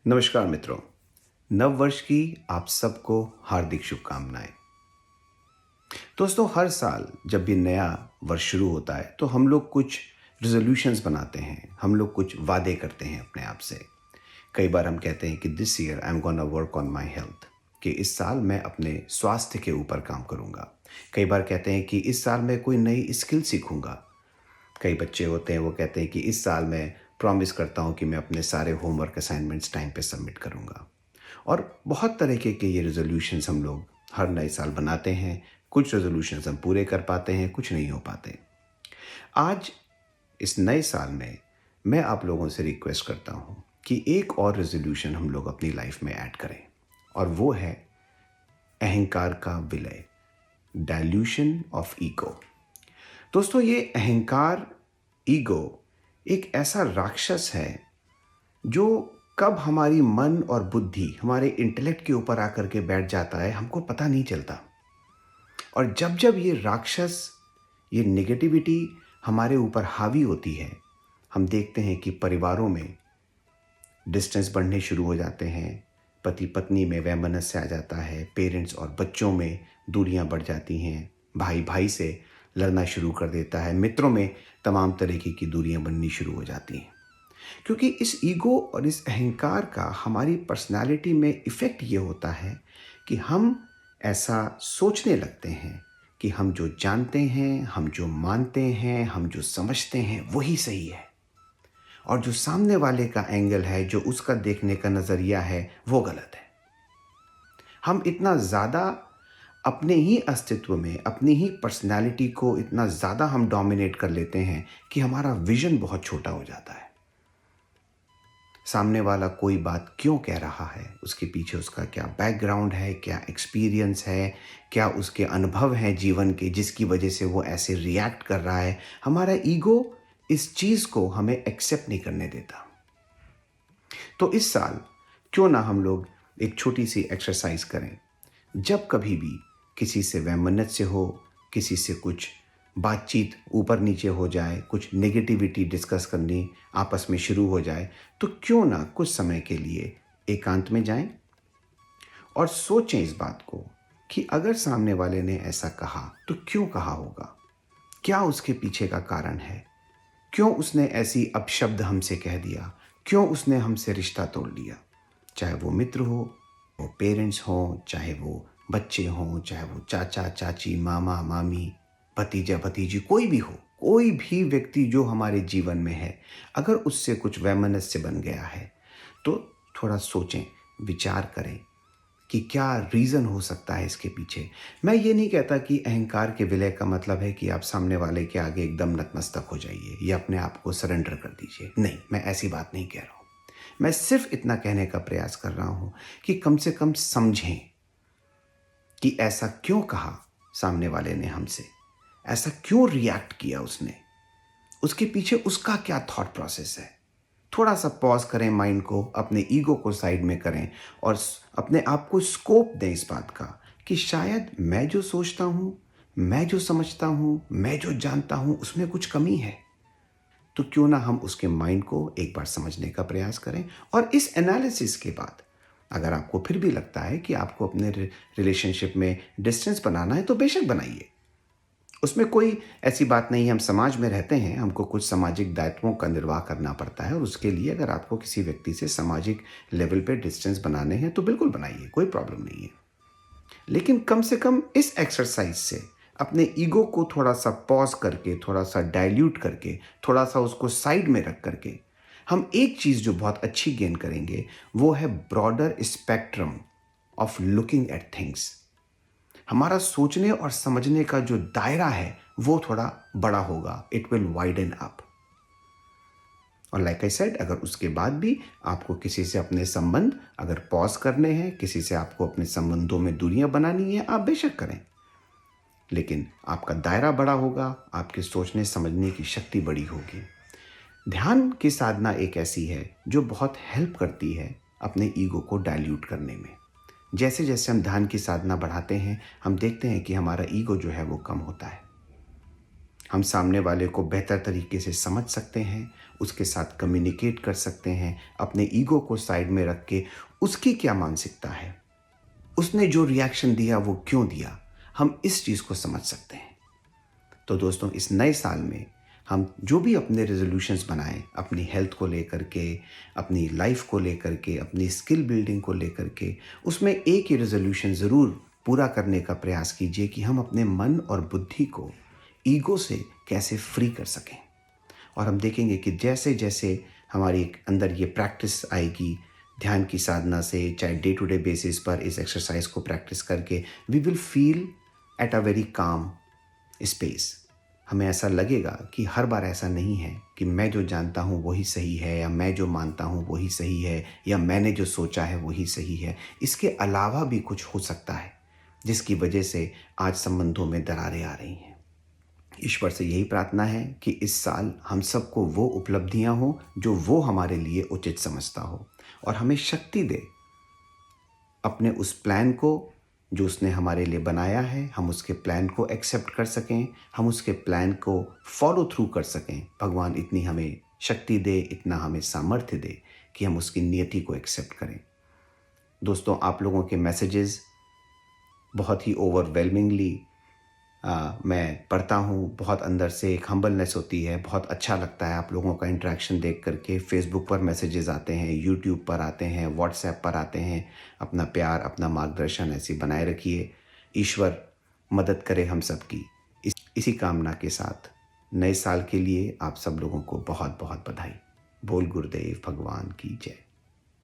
नमस्कार मित्रों। नव वर्ष की आप सबको हार्दिक शुभकामनाएं। दोस्तों, हर साल जब भी नया वर्ष शुरू होता है तो हम लोग कुछ रेजोल्यूशंस बनाते हैं, हम लोग कुछ वादे करते हैं अपने आप से। कई बार हम कहते हैं कि this year I am gonna work on my health, कि इस साल मैं अपने स्वास्थ्य के ऊपर काम करूंगा। कई बार कहते हैं कि इस साल मैं कोई नई स्किल सीखूंगा। कई बच्चे होते हैं वो कहते हैं कि इस साल मैं प्रॉमिस करता हूँ कि मैं अपने सारे होमवर्क असाइनमेंट्स टाइम पे सबमिट करूँगा। और बहुत तरीके के ये रेजोल्यूशंस हम लोग हर नए साल बनाते हैं। कुछ रेजोल्यूशंस हम पूरे कर पाते हैं, कुछ नहीं हो पाते। आज इस नए साल में मैं आप लोगों से रिक्वेस्ट करता हूँ कि एक और रेजोल्यूशन हम लोग अपनी लाइफ में ऐड करें, और वो है अहंकार का विलय, डाइल्यूशन ऑफ ईगो। दोस्तों, ये अहंकार, ईगो एक ऐसा राक्षस है जो कब हमारी मन और बुद्धि, हमारे इंटेलेक्ट के ऊपर आकर के बैठ जाता है हमको पता नहीं चलता। और जब जब ये राक्षस, ये नेगेटिविटी हमारे ऊपर हावी होती है, हम देखते हैं कि परिवारों में डिस्टेंस बढ़ने शुरू हो जाते हैं, पति पत्नी में वैमनस्य आ जाता है, पेरेंट्स और बच्चों में दूरियां बढ़ जाती हैं, भाई भाई से लड़ना शुरू कर देता है, मित्रों में तमाम तरीके की दूरियां बननी शुरू हो जाती हैं। क्योंकि इस ईगो और इस अहंकार का हमारी पर्सनालिटी में इफ़ेक्ट ये होता है कि हम ऐसा सोचने लगते हैं कि हम जो जानते हैं, हम जो मानते हैं, हम जो समझते हैं वही सही है, और जो सामने वाले का एंगल है, जो उसका देखने का नज़रिया है, वो गलत है। हम इतना ज़्यादा अपने ही अस्तित्व में, अपनी ही पर्सनालिटी को इतना ज़्यादा हम डोमिनेट कर लेते हैं कि हमारा विजन बहुत छोटा हो जाता है। सामने वाला कोई बात क्यों कह रहा है, उसके पीछे उसका क्या बैकग्राउंड है, क्या एक्सपीरियंस है, क्या उसके अनुभव हैं जीवन के जिसकी वजह से वो ऐसे रिएक्ट कर रहा है, हमारा ईगो इस चीज़ को हमें एक्सेप्ट नहीं करने देता। तो इस साल क्यों ना हम लोग एक छोटी सी एक्सरसाइज करें। जब कभी भी किसी से वैमनस्य हो, किसी से कुछ बातचीत ऊपर नीचे हो जाए, कुछ नेगेटिविटी डिस्कस करनी आपस में शुरू हो जाए, तो क्यों ना कुछ समय के लिए एकांत में जाएं और सोचें इस बात को कि अगर सामने वाले ने ऐसा कहा तो क्यों कहा होगा, क्या उसके पीछे का कारण है, क्यों उसने ऐसी अपशब्द हमसे कह दिया, क्यों उसने हमसे रिश्ता तोड़ लिया। चाहे वो मित्र हो, वो पेरेंट्स हों, चाहे वो बच्चे हों, चाहे वो चाचा चाची, मामा मामी, भतीजा भतीजी, कोई भी हो, कोई भी व्यक्ति जो हमारे जीवन में है, अगर उससे कुछ वैमनस्य बन गया है तो थोड़ा सोचें, विचार करें कि क्या रीज़न हो सकता है इसके पीछे। मैं ये नहीं कहता कि अहंकार के विलय का मतलब है कि आप सामने वाले के आगे एकदम नतमस्तक हो जाइए या अपने आप को सरेंडर कर दीजिए। नहीं, मैं ऐसी बात नहीं कह रहा हूँ। मैं सिर्फ इतना कहने का प्रयास कर रहा हूँ कि कम से कम समझें कि ऐसा क्यों कहा सामने वाले ने हमसे, ऐसा क्यों रिएक्ट किया उसने, उसके पीछे उसका क्या थॉट प्रोसेस है। थोड़ा सा पॉज करें, माइंड को, अपने ईगो को साइड में करें और अपने आप को स्कोप दें इस बात का कि शायद मैं जो सोचता हूँ, मैं जो समझता हूँ, मैं जो जानता हूँ, उसमें कुछ कमी है। तो क्यों ना हम उसके माइंड को एक बार समझने का प्रयास करें, और इस एनालिसिस के बाद अगर आपको फिर भी लगता है कि आपको अपने रिलेशनशिप में डिस्टेंस बनाना है तो बेशक बनाइए। उसमें कोई ऐसी बात नहीं है, हम समाज में रहते हैं, हमको कुछ सामाजिक दायित्वों का निर्वाह करना पड़ता है, और उसके लिए अगर आपको किसी व्यक्ति से सामाजिक लेवल पे डिस्टेंस बनाने हैं तो बिल्कुल बनाइए, कोई प्रॉब्लम नहीं है। लेकिन कम से कम इस एक्सरसाइज से अपने ईगो को थोड़ा सा पॉज करके, थोड़ा सा डाइल्यूट करके, थोड़ा सा उसको साइड में रख करके हम एक चीज़ जो बहुत अच्छी गेन करेंगे वो है broader spectrum of looking at things. हमारा सोचने और समझने का जो दायरा है वो थोड़ा बड़ा होगा, इट विल वाइडन अप। और लाइक आई सेड, अगर उसके बाद भी आपको किसी से अपने संबंध अगर पॉज करने हैं, किसी से आपको अपने संबंधों में दूरियां बनानी है, आप बेशक करें, लेकिन आपका दायरा बड़ा होगा, आपके सोचने समझने की शक्ति बड़ी होगी। ध्यान की साधना एक ऐसी है जो बहुत हेल्प करती है अपने ईगो को डाइल्यूट करने में। जैसे जैसे हम ध्यान की साधना बढ़ाते हैं, हम देखते हैं कि हमारा ईगो जो है वो कम होता है। हम सामने वाले को बेहतर तरीके से समझ सकते हैं, उसके साथ कम्युनिकेट कर सकते हैं, अपने ईगो को साइड में रख के उसकी क्या मानसिकता है, उसने जो रिएक्शन दिया वो क्यों दिया, हम इस चीज़ को समझ सकते हैं। तो दोस्तों, इस नए साल में हम जो भी अपने रेजोल्यूशंस बनाएं, अपनी हेल्थ को लेकर के, अपनी लाइफ को लेकर के, अपनी स्किल बिल्डिंग को लेकर के, उसमें एक ही रेजोल्यूशन ज़रूर पूरा करने का प्रयास कीजिए कि हम अपने मन और बुद्धि को ईगो से कैसे फ्री कर सकें। और हम देखेंगे कि जैसे जैसे हमारे अंदर ये प्रैक्टिस आएगी ध्यान की साधना से, चाहे डे टू डे बेसिस पर इस एक्सरसाइज को प्रैक्टिस करके, we will feel at a very calm space. हमें ऐसा लगेगा कि हर बार ऐसा नहीं है कि मैं जो जानता हूँ वही सही है, या मैं जो मानता हूँ वही सही है, या मैंने जो सोचा है वही सही है। इसके अलावा भी कुछ हो सकता है जिसकी वजह से आज संबंधों में दरारें आ रही हैं। ईश्वर से यही प्रार्थना है कि इस साल हम सबको वो उपलब्धियां हो जो वो हमारे लिए उचित समझता हो, और हमें शक्ति दे अपने उस प्लान को जो उसने हमारे लिए बनाया है, हम उसके प्लान को एक्सेप्ट कर सकें, हम उसके प्लान को फॉलो थ्रू कर सकें। भगवान इतनी हमें शक्ति दे, इतना हमें सामर्थ्य दे कि हम उसकी नियति को एक्सेप्ट करें। दोस्तों, आप लोगों के मैसेजेस बहुत ही ओवरवेलमिंगली मैं पढ़ता हूँ, बहुत अंदर से एक हम्बलनेस होती है, बहुत अच्छा लगता है आप लोगों का इंटरेक्शन देख करके। फेसबुक पर मैसेजेस आते हैं, यूट्यूब पर आते हैं, व्हाट्सएप पर आते हैं। अपना प्यार, अपना मार्गदर्शन ऐसे बनाए रखिए। ईश्वर मदद करे हम सबकी। इसी कामना के साथ नए साल के लिए आप सब लोगों को बहुत बहुत बधाई। बोल गुरुदेव भगवान की जय।